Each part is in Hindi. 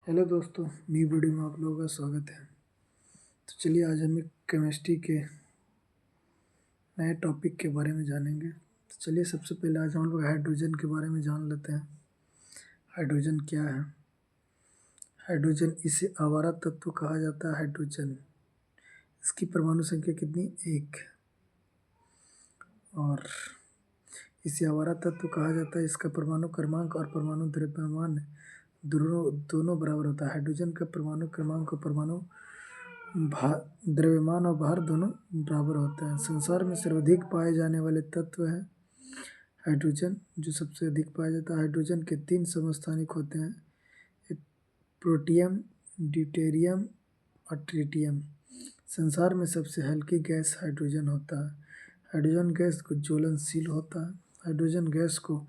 हेलो दोस्तों, नई वीडियो में आप लोगों का स्वागत है। तो चलिए आज हम एक केमिस्ट्री के नए टॉपिक के बारे में जानेंगे। तो चलिए सबसे पहले आज हम लोग हाइड्रोजन के बारे में जान लेते हैं। हाइड्रोजन क्या है? हाइड्रोजन, इसे आवारा तत्व कहा जाता है। हाइड्रोजन, इसकी परमाणु संख्या कितनी? 1। और इसे आवारा तत्व कहा जाता है। इसका परमाणु क्रमांक और परमाणु द्रव्यमान दोनों बराबर होता है। हाइड्रोजन का परमाणु क्रमांक और परमाणु द्रव्यमान और भार दोनों बराबर होते हैं। संसार में सर्वाधिक पाए जाने वाले तत्व है हाइड्रोजन, जो सबसे अधिक पाया जाता है। हाइड्रोजन के 3 समस्थानिक होते हैं, एक प्रोटियम, ड्यूटेरियम और ट्रिटियम। संसार में सबसे हल्की गैस हाइड्रोजन होता है। हाइड्रोजन गैस को ज्वलनशील होता है। हाइड्रोजन गैस को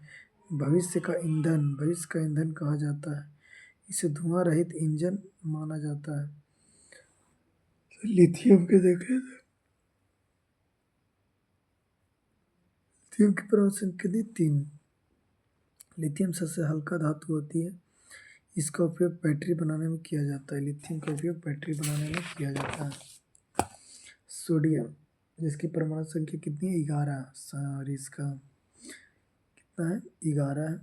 भविष्य का ईंधन कहा जाता है। इसे धुआं रहित इंजन माना जाता है। लिथियम के देखें, लिथियम की परमाणु संख्या 3। लिथियम सबसे हल्का धातु होती है। इसका उपयोग बैटरी बनाने में किया जाता है। लिथियम का उपयोग बैटरी बनाने में किया जाता है। सोडियम, जिसकी परमाणु संख्या कितनी है? 11। सॉरी, इसका कितना है? 11 है।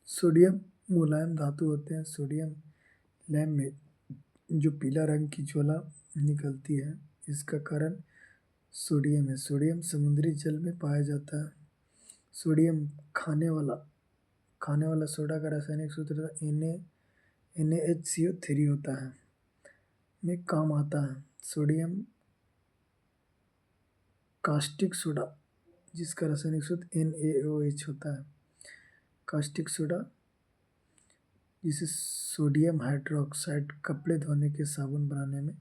सोडियम मुलायम धातु होते हैं। सोडियम लैम्प में जो पीला रंग की ज्वाला निकलती है, इसका कारण सोडियम है। सोडियम समुद्री जल में पाया जाता है। सोडियम खाने वाला सोडा का रासायनिक सूत्र NaHCO3 होता है, में काम आता है। सोडियम कास्टिक सोडा, जिसका रासायनिक सूत्र NaOH होता है। कास्टिक सोडा, जिसे सोडियम हाइड्रोक्साइड कपड़े धोने के साबुन बनाने में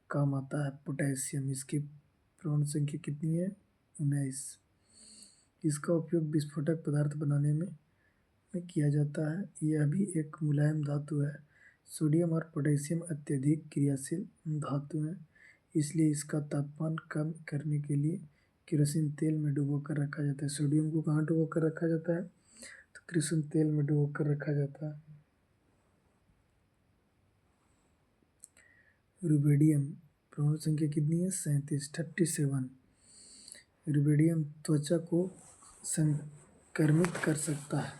काम आता है। पोटेशियम, इसकी परमाणु संख्या कितनी है? 19। इसका उपयोग विस्फोटक पदार्थ बनाने में किया जाता है। यह भी एक मुलायम धातु है। सोडियम और पोटेशियम अत्यधिक क्रियाशील धातु हैं, इसलिए इसका तापमान कम करने के लिए केरोसिन तेल में डुबोकर रखा जाता है। सोडियम को कहाँ डुबोकर रखा जाता है? तो केरोसिन तेल में डुबोकर रखा जाता है। रुबिडियम, परमाणु संख्या कितनी है? 37। रुबिडियम त्वचा को संक्रमित कर सकता है।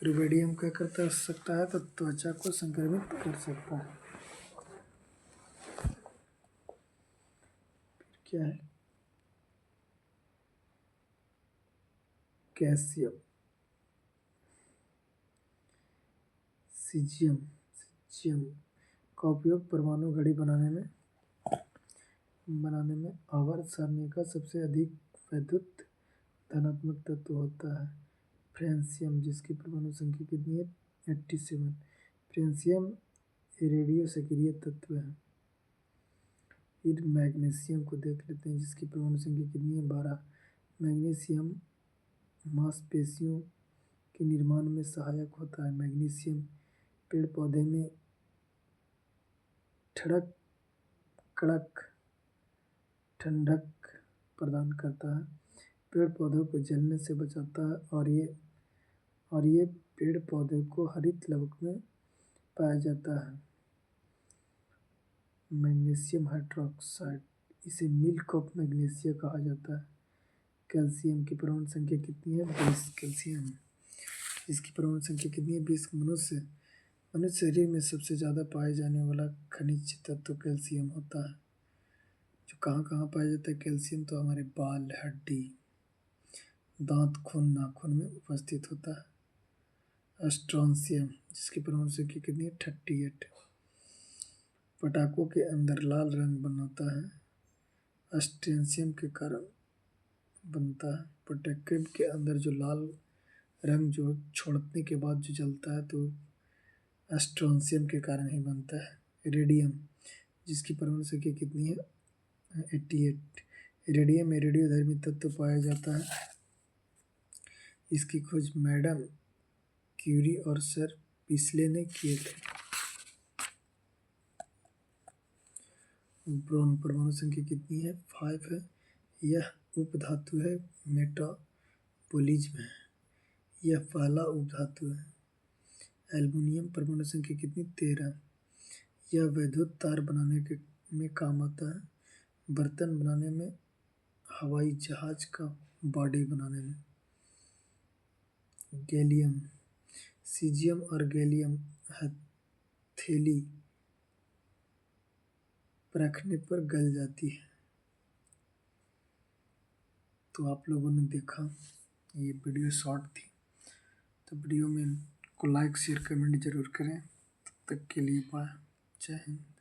रुबिडियम क्या कर सकता है? तो त्वचा को संक्रमित कर सकता है। क्या है? कैल्शियम, सीजियम का उपयोग परमाणु घड़ी बनाने में आवर्त सारणी का सबसे अधिक वैद्युत धनात्मक तत्व होता है। फ्रेंसियम, जिसकी परमाणु संख्या कितनी है? 87। फ्रेंसियम रेडियो सक्रिय तत्व है। फिर मैग्नीशियम को देख लेते हैं, जिसकी परमाणु संख्या कितनी है? 12। मैग्नीशियम मांसपेशियों के निर्माण में सहायक होता है। मैग्नीशियम पेड़ पौधे में कड़क ठंडक प्रदान करता है, पेड़ पौधों को जलने से बचाता है, और ये पेड़ पौधों को हरित लवक में पाया जाता है। मैग्नीशियम हाइड्रोक्साइड, इसे मिल्क ऑफ मैग्नीशिया कहा जाता है। कैल्शियम की परमाणु संख्या कितनी है? 20। कैल्शियम, इसकी परमाणु संख्या कितनी है? 20। मनुष्य शरीर में सबसे ज़्यादा पाए जाने वाला खनिज तत्व कैल्शियम होता है। जो कहाँ कहाँ पाया जाता है कैल्शियम? तो हमारे बाल, हड्डी, दांत, खून, नाखून में उपस्थित होता है। स्ट्रोंशियम, जिसकी परमाणु संख्या कितनी है? 38। पटाखों के अंदर लाल रंग बनता है, स्ट्रोंशियम के कारण बनता है। पटाखे के अंदर जो लाल रंग जो छोड़ने के बाद जो जलता है, तो स्ट्रोंशियम के कारण ही बनता है। रेडियम, जिसकी परमाणु संख्या कितनी है? 88। रेडियम में रेडियोधर्मी तत्व पाया जाता है। इसकी खोज मैडम क्यूरी और सर पिस्ले ने किए थे। ब्रोन, परमाणु संख्या कितनी है? 5 है। यह उपधातु है, मेटाबॉलिज्म है। यह पहला उपधातु है। एल्युमिनियम परमाणु संख्या कितनी? 13। यह विद्युत तार बनाने में काम आता है, बर्तन बनाने में, हवाई जहाज का बॉडी बनाने में। गैलियम, सीजियम और गैलियम हथेली पर रखने पर गल जाती है। तो आप लोगों ने देखा, ये वीडियो शॉर्ट थी, तो वीडियो में को लाइक शेयर कमेंट जरूर करें। तब तक के लिए बाय, जय हिंद।